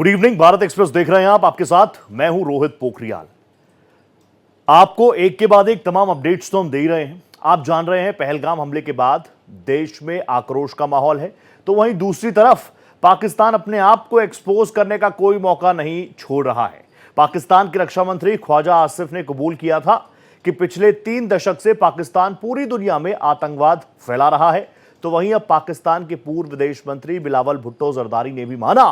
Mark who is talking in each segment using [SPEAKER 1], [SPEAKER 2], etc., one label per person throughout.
[SPEAKER 1] Good evening, Bharat express देख रहे हैं आप। आपके साथ मैं हूं रोहित पोखरियाल। आपको एक के बाद एक तमाम अपडेट्स तो हम दे ही रहे हैं। आप जान रहे हैं पहलगाम हमले के बाद देश में आक्रोश का माहौल है, तो वहीं दूसरी तरफ पाकिस्तान अपने आप को एक्सपोज करने का कोई मौका नहीं छोड़ रहा है। पाकिस्तान के रक्षा मंत्री ख्वाजा आसिफ ने कबूल किया था कि पिछले 3 दशक से पाकिस्तान पूरी दुनिया में आतंकवाद फैला रहा है। तो वहीं अब पाकिस्तान के पूर्व विदेश मंत्री बिलावल भुट्टो जरदारी ने भी माना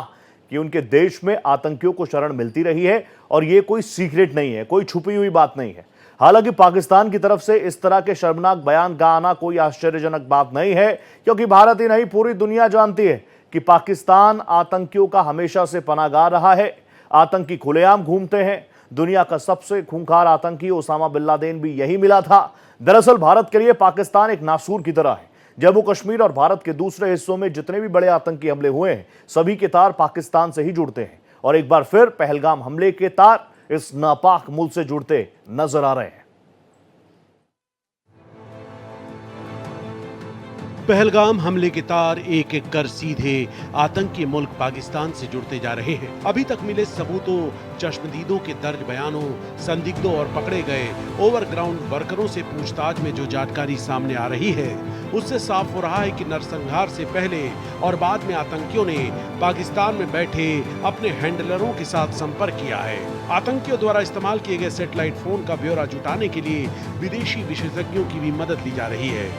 [SPEAKER 1] कि उनके देश में आतंकियों को शरण मिलती रही है और यह कोई सीक्रेट नहीं है, कोई छुपी हुई बात नहीं है। हालांकि पाकिस्तान की तरफ से इस तरह के शर्मनाक बयान का आना कोई आश्चर्यजनक बात नहीं है, क्योंकि भारत ही नहीं पूरी दुनिया जानती है कि पाकिस्तान आतंकियों का हमेशा से पनाहगाह रहा है। आतंकी खुलेआम घूमते हैं। दुनिया का सबसे खूंखार आतंकी ओसामा बिन लादेन भी यही मिला था। दरअसल भारत के लिए पाकिस्तान एक नासूर की तरह है। जम्मू कश्मीर और भारत के दूसरे हिस्सों में जितने भी बड़े आतंकी हमले हुए हैं, सभी के तार पाकिस्तान से ही जुड़ते हैं। और एक बार फिर पहलगाम हमले के तार इस नापाक मुल्क से जुड़ते नजर आ रहे हैं।
[SPEAKER 2] पहलगाम हमले के तार एक एक कर सीधे आतंकी मुल्क पाकिस्तान से जुड़ते जा रहे हैं। अभी तक मिले सबूतों, चश्मदीदों के दर्ज बयानों, संदिग्धों और पकड़े गए ओवरग्राउंड वर्करों से पूछताछ में जो जानकारी सामने आ रही है, उससे साफ हो रहा है कि नरसंहार से पहले और बाद में आतंकियों ने पाकिस्तान में बैठे अपने हैंडलरों के साथ संपर्क किया है। आतंकियों द्वारा इस्तेमाल किए गए सैटेलाइट फोन का ब्यौरा जुटाने के लिए विदेशी विशेषज्ञों की भी मदद ली जा रही है।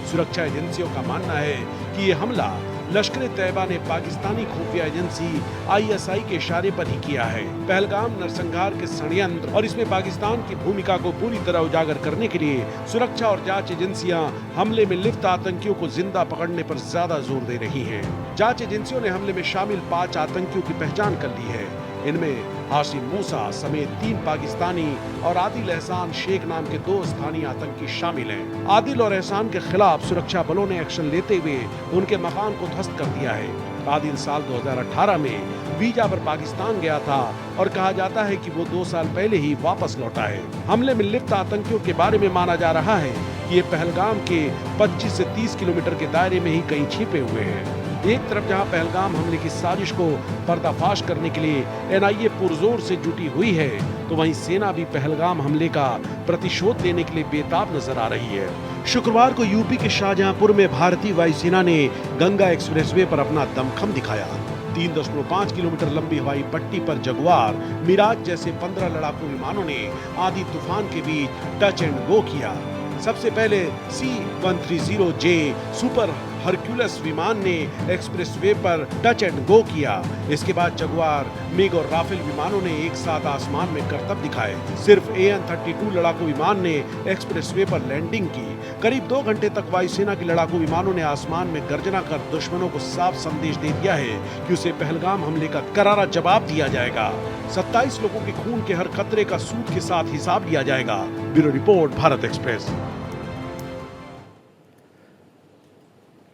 [SPEAKER 2] सुरक्षा एजेंसियों का मानना है कि ये हमला लश्कर-ए-तैयबा ने पाकिस्तानी खुफिया एजेंसी ISI के इशारे पर ही किया है। पहलगाम नरसंहार के षड्यंत्र और इसमें पाकिस्तान की भूमिका को पूरी तरह उजागर करने के लिए सुरक्षा और जांच एजेंसियां हमले में लिप्त आतंकियों को जिंदा पकड़ने पर ज्यादा जोर दे रही हैं। जांच एजेंसियों ने हमले में शामिल 5 आतंकियों की पहचान कर ली है। इनमें हाशिम मूसा समेत 3 पाकिस्तानी और आदिल एहसान शेख नाम के 2 स्थानीय आतंकी शामिल हैं। आदिल और एहसान के खिलाफ सुरक्षा बलों ने एक्शन लेते हुए उनके मकान को ध्वस्त कर दिया है। आदिल साल 2018 में वीजा पर पाकिस्तान गया था और कहा जाता है कि वो 2 साल पहले ही वापस लौटा है। हमले में लिप्त आतंकियों के बारे में माना जा रहा है कि ये पहलगाम के 25 से 30 किलोमीटर के दायरे में ही कहीं छिपे हुए हैं। एक तरफ जहां पहलगाम हमले की साजिश को पर्दाफाश करने के लिए NIA पुरजोर से जुटी हुई है, तो वहीं सेना भी पहलगाम हमले का प्रतिशोध लेने के लिए बेताब नजर आ रही है। शुक्रवार को यूपी के शाहजहांपुर में भारतीय वायुसेना ने गंगा एक्सप्रेसवे पर अपना दमखम दिखाया। 3.5 किलोमीटर लंबी हवाई पट्टी पर जगुआर, मिराज जैसे 15 लड़ाकू विमानों ने आंधी तूफान के बीच टच एंड गो किया। सबसे पहले C-130J सुपर हरक्यूलस विमान ने एक्सप्रेसवे पर टच एंड गो किया। इसके बाद जगुआर, मिग और राफेल विमानों ने एक साथ आसमान में करतब दिखाए। सिर्फ AN-32 लड़ाकू विमान ने एक्सप्रेसवे पर लैंडिंग की। करीब 2 घंटे तक वायुसेना के लड़ाकू विमानों ने आसमान में गर्जना कर दुश्मनों को साफ संदेश दे दिया है कि उसे पहलगाम हमले का करारा जवाब दिया जाएगा। 27 लोगों के खून के हर कतरे का सूद के साथ हिसाब लिया जाएगा। Bureau report, Bharat express.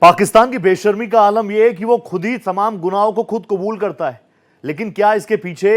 [SPEAKER 1] Pakistan की बेशर्मी का आलम यह है कि वो खुद ही तमाम गुनाहों को खुद कबूल करता है। लेकिन क्या इसके पीछे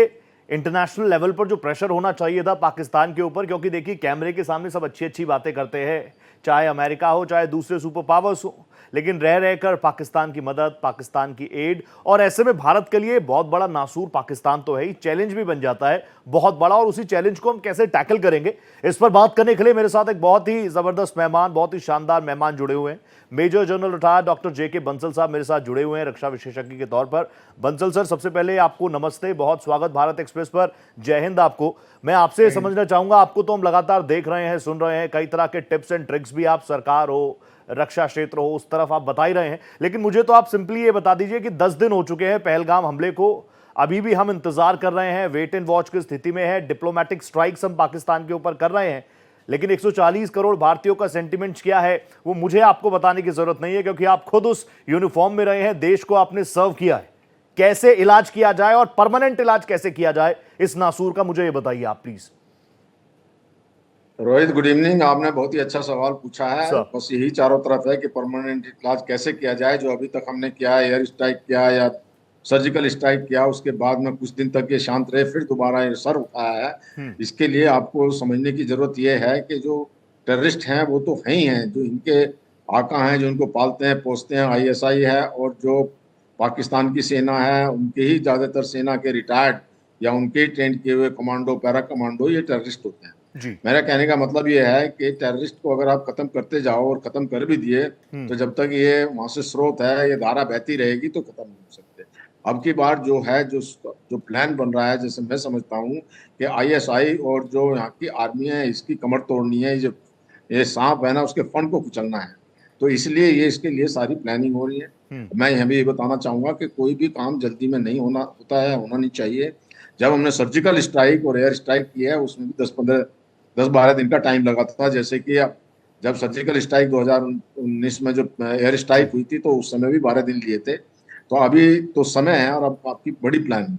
[SPEAKER 1] इंटरनेशनल लेवल पर जो प्रेशर होना चाहिए था पाकिस्तान के ऊपर, क्योंकि देखिए कैमरे के सामने सब अच्छी अच्छी बातें करते हैं, चाहे अमेरिका हो चाहे दूसरे सुपर पावर्स हो, लेकिन रह रहकर पाकिस्तान की मदद, पाकिस्तान की एड, और ऐसे में भारत के लिए बहुत बड़ा नासूर पाकिस्तान तो है ही, चैलेंज भी बन जाता है बहुत बड़ा। और उसी चैलेंज को हम कैसे टैकल करेंगे, इस पर बात करने के लिए मेरे साथ एक बहुत ही जबरदस्त मेहमान, बहुत ही शानदार मेहमान जुड़े हुए हैं। Major general retired doctor JK Bansal साहब मेरे साथ जुड़े हुए हैं रक्षा विशेषज्ञ के तौर पर। बंसल सर, सबसे पहले आपको नमस्ते, बहुत स्वागत भारत एक्सप्रेस पर, जय हिंद आपको। मैं आपसे समझना चाहूंगा, आपको तो हम लगातार देख रहे हैं, सुन रहे हैं, कई तरह के टिप्स एंड ट्रिक्स भी आप सरकार हो, रक्षा क्षेत्र हो, उस तरफ आप बता ही रहे हैं, लेकिन मुझे तो आप सिंपली ये बता दीजिए कि 10 दिन हो चुके हैं पहलगाम हमले को, अभी भी हम इंतजार कर रहे हैं, वेट एंड वॉच की स्थिति में है, डिप्लोमेटिक स्ट्राइक्स हम पाकिस्तान के ऊपर कर रहे हैं, लेकिन 140 करोड़ भारतीयों का सेंटिमेंट क्या है वो मुझे आपको बताने की जरूरत नहीं है, क्योंकि आप खुद उस यूनिफॉर्म में रहे हैं, देश को आपने सर्व किया है। कैसे इलाज किया जाए और परमानेंट इलाज कैसे किया जाए इस नासूर का, मुझे ये बताइए आप प्लीज।
[SPEAKER 3] Rohit, good evening. आपने बहुत ही अच्छा सवाल पूछा है। बस यही चारों तरफ है कि परमानेंट इलाज कैसे किया जाए। जो अभी तक हमने किया है, एयर स्ट्राइक किया या सर्जिकल स्ट्राइक किया, उसके बाद में कुछ दिन तक ये शांत रहे, फिर दोबारा ये सर उठाया है। इसके लिए आपको समझने की जरूरत यह है कि जो टेररिस्ट हैं वो तो है ही हैं, जो इनके आका हैं, जो इनको पालते हैं पोसते हैं ISI है, और जो पाकिस्तान की सेना है, उनके ही ज्यादातर सेना के रिटायर्ड या उनके ही ट्रेंड किए हुए कमांडो, पैरा कमांडो ये टेररिस्ट होते हैं।
[SPEAKER 1] जी।
[SPEAKER 3] मेरा कहने का मतलब ये है कि टेररिस्ट को अगर आप खत्म करते जाओ और खत्म कर भी दिए तो जब तक ये वहां से स्रोत है, ये धारा बहती रहेगी तो खत्म नहीं हो सकते। अब की बार जो है, जो प्लान बन रहा है, जैसे मैं समझता हूँ कि आईएसआई और जो यहाँ की आर्मी है इसकी कमर तोड़नी है, जो ये सांप है ना उसके फंड को कुचलना है, तो इसलिए ये इसके लिए सारी प्लानिंग हो रही है। मैं यह भी बताना चाहूंगा कि कोई भी काम जल्दी में नहीं होता है, होना नहीं चाहिए। जब हमने सर्जिकल स्ट्राइक और एयर स्ट्राइक किया है उसमें भी 10-12 दिन का टाइम लगा था। जैसे कि जब सर्जिकल स्ट्राइक 2019 में जब एयर स्ट्राइक हुई थी तो उस समय भी 12 दिन लिए थे। तो अभी तो समय है और अब आपकी बड़ी प्लान।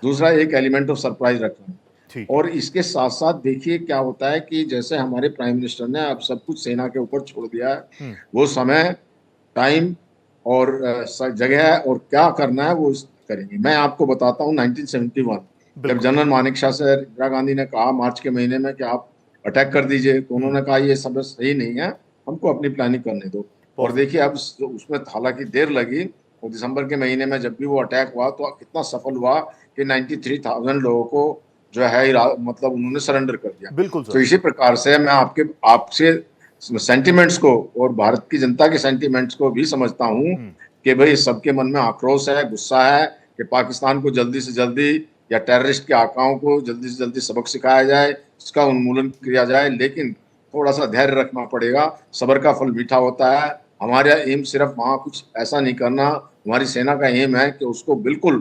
[SPEAKER 3] दूसरा, एक एलिमेंट ऑफ सरप्राइज रखना है। और इसके साथ साथ देखिए क्या होता है कि जैसे हमारे प्राइम मिनिस्टर ने अब सब कुछ सेना के ऊपर छोड़ दिया है, वो समय, टाइम और जगह और क्या करना है वो करेंगे। मैं आपको बताता हूँ 1971 जब जनरल मानेकशॉ से इंदिरा गांधी ने कहा मार्च के महीने में कि आप अटैक कर दीजिए, तो उन्होंने कहा ये सब सही नहीं है, हमको अपनी प्लानिंग करने दो। और देखिए अब उसमें हालांकि देर लगी, और दिसंबर के महीने में जब भी वो अटैक हुआ तो कितना सफल हुआ कि 93,000 लोगों को जो है मतलब उन्होंने सरेंडर कर दिया।
[SPEAKER 1] बिल्कुल
[SPEAKER 3] तो इसी प्रकार से मैं आपसे सेंटिमेंट्स को और भारत की जनता के सेंटिमेंट्स को भी समझता हूँ कि भाई सबके मन में आक्रोश है, गुस्सा है कि पाकिस्तान को जल्दी से जल्दी या टेररिस्ट के आकाओं को जल्दी से जल्दी सबक सिखाया जाए, इसका उन्मूलन किया जाए। लेकिन थोड़ा सा धैर्य रखना पड़ेगा, सब्र का फल मीठा होता है। हमारा एम सिर्फ वहाँ कुछ ऐसा नहीं करना, हमारी सेना का एम है कि उसको बिल्कुल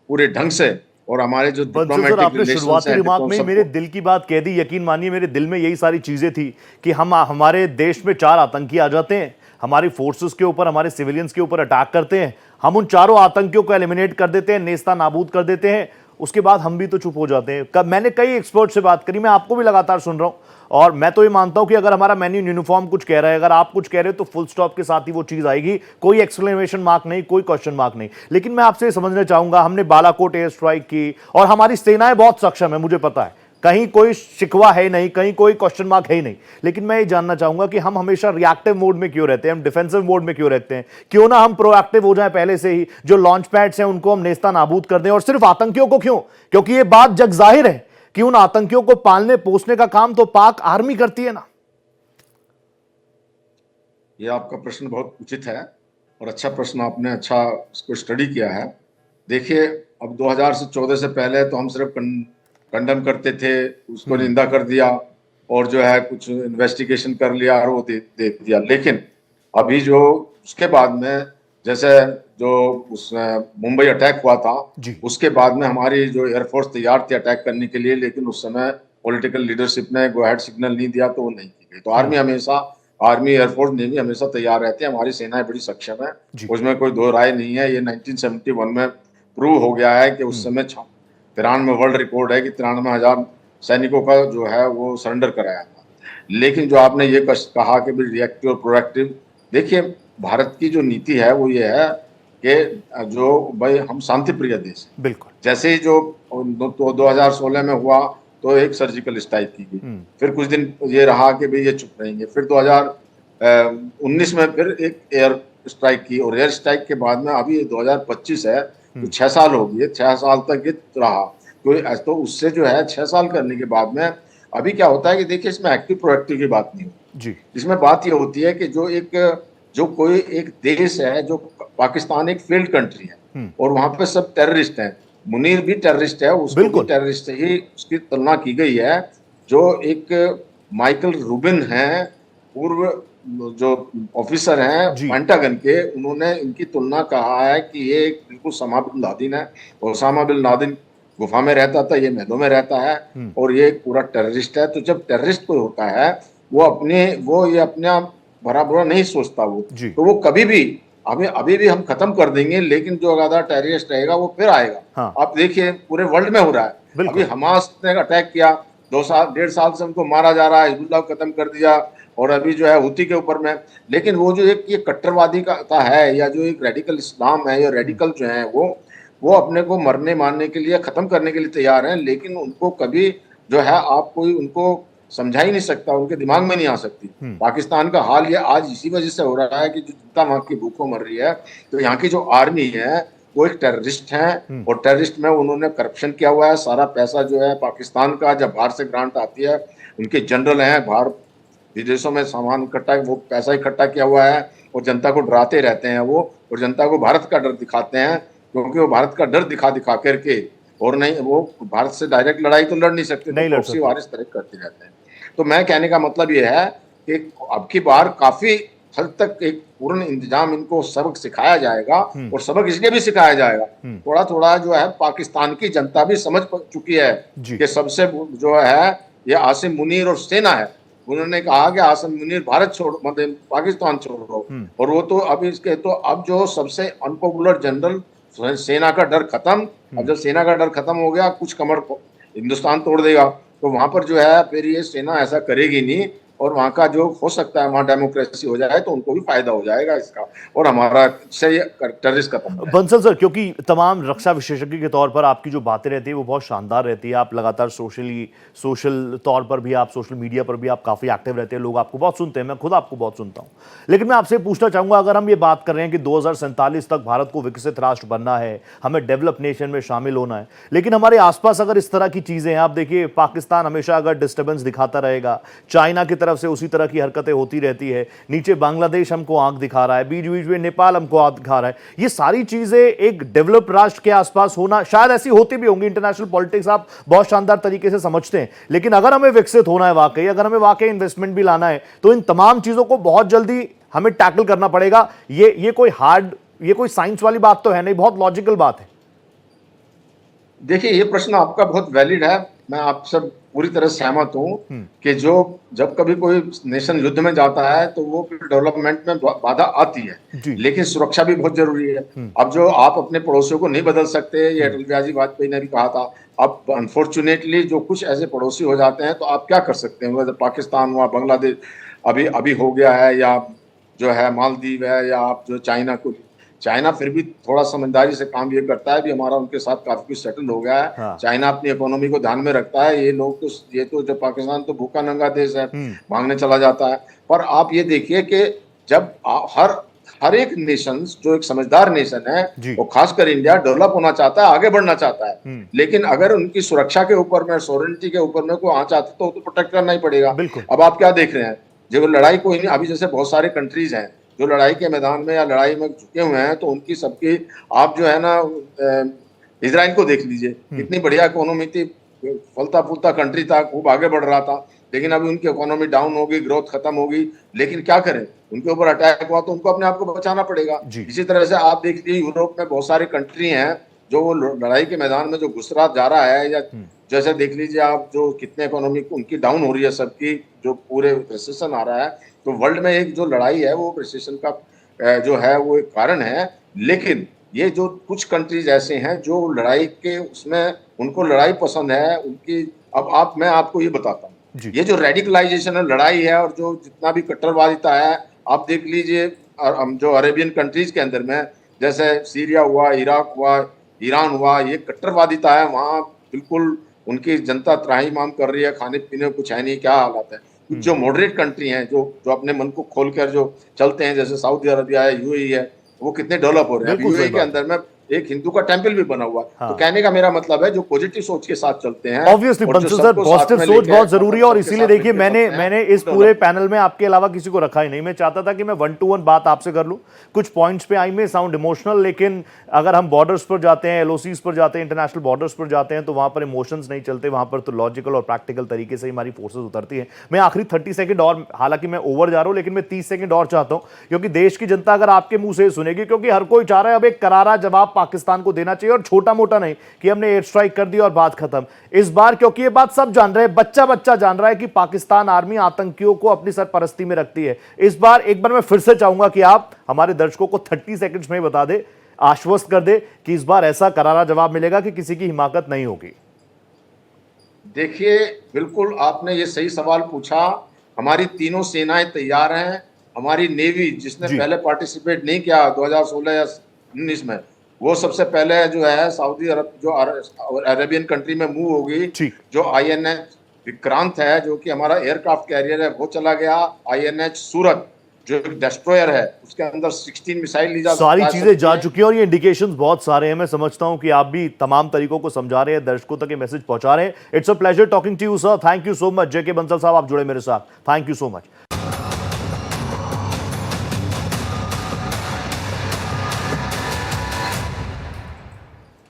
[SPEAKER 3] पूरे ढंग से, और हमारे जो
[SPEAKER 1] सर आपने शुरुआती रिमार्क में मेरे दिल की बात कह दी। यकीन मानिए मेरे दिल में यही सारी चीजें थी कि हमारे देश में 4 आतंकी आ जाते हैं, हमारी फोर्सेस के ऊपर, हमारे सिविलियंस के ऊपर अटैक करते हैं, हम उन चारों आतंकियों को एलिमिनेट कर देते हैं, नेस्ता नाबूद कर देते हैं, उसके बाद हम भी तो चुप हो जाते हैं। मैंने कई एक्सपर्ट से बात करी, मैं आपको भी लगातार सुन रहा हूं, और मैं तो ये मानता हूं कि अगर हमारा मेन्यू यूनिफॉर्म कुछ कह रहा है, अगर आप कुछ कह रहे हो तो फुल स्टॉप के साथ ही वो चीज आएगी, कोई एक्सक्लेमेशन मार्क नहीं, कोई क्वेश्चन मार्क नहीं। लेकिन मैं आपसे समझना चाहूंगा, हमने बालाकोट एयर स्ट्राइक की और हमारी सेनाएं बहुत सक्षम है, मुझे पता है, कहीं कोई शिकवा है नहीं, कहीं कोई क्वेश्चन मार्क है ही नहीं। लेकिन मैं ये जानना चाहूंगा कि हम हमेशा रिएक्टिव मोड में क्यों रहते हैं, हम डिफेंसिव मोड में क्यों रहते हैं? क्यों ना हम प्रोएक्टिव हो जाए पहले से ही, जो लॉन्च पैड्स हैं उनको हम नेस्ता नाबूद कर दें। और सिर्फ आतंकियों को क्यों? क्योंकि ये बात जग जाहिर है कि उन आतंकियों को पालने पोसने का काम तो पाक आर्मी करती है ना।
[SPEAKER 3] ये आपका प्रश्न बहुत उचित है और अच्छा प्रश्न, आपने अच्छा इसको स्टडी किया है। देखिए अब 2014 से पहले तो हम सिर्फ कंडम करते थे, उसको निंदा कर दिया और जो है कुछ इन्वेस्टिगेशन कर लिया और वो दे दिया। लेकिन अभी जो उसके बाद में, जैसे जो उस मुंबई अटैक हुआ था, उसके बाद में हमारी जो एयरफोर्स तैयार थी अटैक करने के लिए, लेकिन उस समय पॉलिटिकल लीडरशिप ने गो हेड सिग्नल नहीं दिया तो वो नहीं की गई। तो आर्मी एयरफोर्स नेवी हमेशा तैयार रहते हैं, हमारी सेनाएं बड़ी सक्षम है, उसमें कोई दो राय नहीं है। ये 1971 में प्रूव हो गया है कि उस समय 93 वर्ल्ड रिकॉर्ड है कि 93,000 सैनिकों का जो है वो सरेंडर कराया था। लेकिन जो आपने ये कहा कि रिएक्टिव और प्रोएक्टिव, देखिए भारत की जो नीति है वो ये है कि जो भाई हम शांति प्रिय देश है। बिल्कुल, जैसे ही जो 2016 में हुआ तो एक सर्जिकल स्ट्राइक की गई, फिर कुछ दिन ये रहा कि भाई ये चुप रहेंगे, फिर 2019 में फिर एक एयर स्ट्राइक की, और एयर स्ट्राइक के बाद में अभी 2025 है तो 6 साल हो गए, 6 साल तक ये रहा। तो उससे जो है 6 साल करने के बाद में अभी क्या होता है कि देखिए इसमें एक्टिव प्रोएक्टिव की बात नहीं होती, इसमें बात ये होती है कि जो कोई एक देश है, जो पाकिस्तान एक फेल्ड कंट्री है और वहां पे सब टेररिस्ट हैं, मुनीर भी टेररिस्ट है, उसको भी टेररिस्ट से ही उसकी तुलना की गई है। जो एक माइकल रूबिन है, पूर्व जो ऑफिसर हैं पेंटागन के, उन्होंने इनकी तुलना कहा है कि ये बिल्कुल ओसामा बिन लादेन है। ओसामा बिन लादेन गुफा में रहता था, ये महलों में रहता है, और ये पूरा टेररिस्ट है। तो जब टेररिस्ट कोई होता है वो ये अपना भरा बुरा नहीं सोचता, तो वो कभी भी अभी भी हम खत्म कर देंगे, लेकिन जो अगर टेररिस्ट रहेगा वो फिर आएगा। हाँ। आप देखिए पूरे वर्ल्ड में हो रहा है, अभी हमास ने अटैक किया, 1.5 साल से उनको मारा जा रहा है, हिजबुल्लाह को खत्म कर दिया, और अभी जो है हुती के ऊपर में। लेकिन वो जो एक ये कट्टरवादी का है, या जो एक रेडिकल इस्लाम है, या रेडिकल जो है वो अपने को मरने मारने के लिए, खत्म करने के लिए तैयार हैं, लेकिन उनको कभी जो है आप कोई उनको समझा ही नहीं सकता, उनके दिमाग में नहीं आ सकती। पाकिस्तान का हाल ये आज इसी वजह से हो रहा है कि जो जनता वहां की भूखों मर रही है। तो यहाँ की जो आर्मी है वो एक टेररिस्ट हैं और टेररिस्ट में उन्होंने करप्शन किया हुआ है। सारा पैसा जो है पाकिस्तान का जब बाहर से ग्रांट आती है, उनके जनरल हैं बाहर विदेशों में सामान इकट्ठा, वो पैसा इकट्ठा किया हुआ है और जनता को डराते रहते हैं वो, और जनता को भारत का डर दिखाते हैं, क्योंकि वो भारत का डर दिखा दिखा करके, और नहीं वो भारत से डायरेक्ट लड़ाई तो लड़ नहीं सकते,
[SPEAKER 1] नहीं
[SPEAKER 3] तो
[SPEAKER 1] लड़
[SPEAKER 3] प्रॉक्सी वार इस तरह करते रहते हैं। तो मैं कहने का मतलब ये है कि अब की बार काफी हद तक एक पूर्ण इंतजाम इनको सबक सिखाया जाएगा, और सबक इसलिए भी सिखाया जाएगा, थोड़ा थोड़ा जो है पाकिस्तान की जनता भी समझ चुकी है कि सबसे जो है ये आसिम मुनीर और सेना है। उन्होंने कहा कि आसिम मुनीर भारत छोड़ो, मतलब पाकिस्तान छोड़ो, और वो तो अब इसके तो अब जो सबसे अनपॉपुलर जनरल, सेना का डर खत्म। अब जब सेना का डर खत्म हो गया, कुछ कमर हिंदुस्तान तोड़ देगा, तो वहां पर जो है फिर ये सेना ऐसा करेगी नहीं, और वहां का जो हो सकता है वहां डेमोक्रेसी हो जाए तो उनको भी फायदा हो जाएगा इसका, और हमारा से टेररिस्ट खत्म।
[SPEAKER 1] बंसल सर, क्योंकि तमाम रक्षा विशेषज्ञ के तौर पर आपकी जो बातें रहती है वो बहुत शानदार रहती है, आप लगातार सोशल तौर पर भी, आप सोशल मीडिया पर भी आप काफ़ी एक्टिव रहते हैं, लोग आपको बहुत सुनते हैं, मैं खुद आपको बहुत सुनता हूं। लेकिन मैं आपसे पूछना चाहूंगा, अगर हम ये बात कर रहे हैं कि 2047 तक भारत को विकसित राष्ट्र बनना है, हमें डेवलप नेशन में शामिल होना है, लेकिन हमारे आसपास अगर इस तरह की चीज़ें हैं, आप देखिए पाकिस्तान हमेशा अगर डिस्टर्बेंस दिखाता रहेगा, चाइना की तरफ से उसी तरह की हरकतें होती रहती है, नीचे बांग्लादेश हमको आंख दिखा रहा है, बीच बीच में नेपाल हमको आंख दिखा रहा है, ये सारी चीजें एक डेवलप राष्ट्र के आसपास होना शायद ऐसी होती भी होंगी, इंटरनेशनल पॉलिटिक्स आप बहुत शानदार तरीके से समझते हैं, लेकिन अगर हमें विकसित होना है वाकई, अगर हमें वाकई इन्वेस्टमेंट भी लाना है, तो इन तमाम चीजों को बहुत जल्दी हमें टैकल करना पड़ेगा। ये कोई साइंस वाली बात तो है नहीं, बहुत लॉजिकल बात है।
[SPEAKER 3] देखिए, ये प्रश्न आपका बहुत वैलिड है, मैं आपसे पूरी तरह सहमत हूं कि जब कभी कोई नेशन युद्ध में जाता है तो वो डेवलपमेंट में बाधा आती है, लेकिन सुरक्षा भी बहुत जरूरी है। अब जो आप अपने पड़ोसियों को नहीं बदल सकते, ये अटल बिहारी वाजपेयी ने भी कहा था। अब अनफॉर्चुनेटली जो कुछ ऐसे पड़ोसी हो जाते हैं तो आप क्या कर सकते हैं, पाकिस्तान हुआ, बांग्लादेश अभी हो गया है, या जो है मालदीव है, या आप जो चाइना फिर भी थोड़ा समझदारी से काम ये करता है, भी हमारा उनके साथ काफी कुछ सेटल हो गया है। हाँ। चाइना अपनी इकोनॉमी को ध्यान में रखता है, ये तो जब पाकिस्तान तो भूखा नंगा देश है, भागने चला जाता है। पर आप ये देखिए कि जब हर एक नेशन जो एक समझदार नेशन है, वो खासकर इंडिया डेवलप होना चाहता है, आगे बढ़ना चाहता है, लेकिन अगर उनकी सुरक्षा के ऊपर में, सॉवरेनिटी के ऊपर में कोई आना चाहते तो प्रोटेक्ट करना ही पड़ेगा। अब आप क्या देख रहे हैं, जो लड़ाई कोई नहीं, अभी जैसे बहुत सारे कंट्रीज हैं जो लड़ाई के मैदान में या लड़ाई में झुके हुए हैं, तो उनकी सबकी, आप जो है ना इजराइल को देख लीजिए, कितनी बढ़िया इकोनॉमी थी, फलता फूलता कंट्री था, खूब आगे बढ़ रहा था, लेकिन अभी उनकी इकोनॉमी डाउन होगी, ग्रोथ खत्म होगी। लेकिन क्या करें, उनके ऊपर अटैक हुआ तो उनको अपने आप को बचाना पड़ेगा। इसी तरह से आप देख लीजिए, यूरोप में बहुत सारी कंट्री हैं जो लड़ाई के मैदान में जो घुसरा जा रहा है, या जैसे देख लीजिए आप जो कितने इकोनॉमी उनकी डाउन हो रही है सबकी, जो पूरे रिसेशन आ रहा है, तो वर्ल्ड में एक जो लड़ाई है वो रिसेशन का जो है वो एक कारण है। लेकिन ये जो कुछ कंट्रीज ऐसे हैं जो लड़ाई के उसमें उनको लड़ाई पसंद है उनकी। अब मैं आपको ये बताता हूँ, ये जो रेडिकलाइजेशन है, लड़ाई है, और जो जितना भी कट्टरवादिता है, आप देख लीजिए जो अरेबियन कंट्रीज के अंदर में, जैसे सीरिया हुआ, इराक हुआ, ईरान हुआ, ये कट्टरवादिता है, वहाँ बिल्कुल उनकी जनता त्राहिमाम कर रही है, खाने पीने कुछ है नहीं, क्या हालात है। जो मॉडरेट कंट्री हैं, जो अपने मन को खोलकर जो चलते हैं, जैसे सऊदी अरबिया है, यूएई है, वो कितने डेवलप हो रहे हैं। यूएई के अंदर में एक हिंदू का टेंपल भी बना हुआ है। हाँ। तो कहने का मेरा मतलब है जो पॉजिटिव सोच के साथ चलते हैं,
[SPEAKER 1] ऑब्वियसली बंसल सर, पॉजिटिव सोच बहुत जरूरी है, और इसीलिए देखिए मैंने इस पूरे पैनल में आपके अलावा किसी को रखा ही नहीं। मैं चाहता था कि मैं 1 to 1 बात आपसे कर लूं। कुछ पॉइंट्स पे आई में साउंड इमोशनल, लेकिन अगर हम बॉर्डर्स पर जाते हैं, एलओसीज पर जाते हैं, इंटरनेशनल बॉर्डर्स पर जाते हैं, तो वहां पर इमोशंस नहीं चलते, वहां पर तो लॉजिकल और प्रैक्टिकल तरीके से हमारी फोर्सेज उतरती है। मैं आखिरी 30 सेकंड, और हालांकि मैं ओवर जा रहा हूं, लेकिन मैं 30 सेकंड और चाहता हूं, क्योंकि देश की जनता अगर आपके मुंह से सुनेगी, क्योंकि हर कोई चाह रहा है अब एक करारा जवाब पाकिस्तान को देना चाहिए, और छोटा मोटा नहीं कि हमने एयर स्ट्राइक कर दी और बात खत्म। इस बार क्योंकि ये बात सब जान रहे हैं, बच्चा जान रहा है कि पाकिस्तान आर्मी आतंकियों को अपनी सरपरस्ती में रखती है। इस बार एक बार मैं फिर से चाहूंगा कि आप हमारे दर्शकों को 30 सेकंड्स में बता दे, आश्वस्त कर दे कि इस बार ऐसा करारा जवाब मिलेगा कि किसी की हिमाकत नहीं होगी।
[SPEAKER 3] देखिए, बिल्कुल आपने ये सही सवाल पूछा। हमारी तीनों सेनाएं तैयार हैं। हमारी नेवी, जिसने पहले पार्टिसिपेट नहीं किया 2016 या 19 में, वो सबसे पहले जो है सऊदी अरब, जो अरेबियन कंट्री में मूव होगी। जो INH विक्रांत है, जो कि हमारा एयरक्राफ्ट कैरियर है, वो चला गया। INH सूरत, जो डिस्ट्रॉयर है उसके अंदर 16 मिसाइल ली जा
[SPEAKER 1] सारी
[SPEAKER 3] जा
[SPEAKER 1] चीजें
[SPEAKER 3] सकती
[SPEAKER 1] जा
[SPEAKER 3] है।
[SPEAKER 1] चुकी हैं और ये इंडिकेशंस बहुत सारे हैं। मैं समझता हूं कि आप भी तमाम तरीकों को समझा रहे हैं, दर्शकों तक ये मैसेज पहुंचा रहे हैं। It's a pleasure talking to you sir, thank you so much. JK Bansal साहब, आप जुड़े मेरे साथ, थैंक यू सो मच।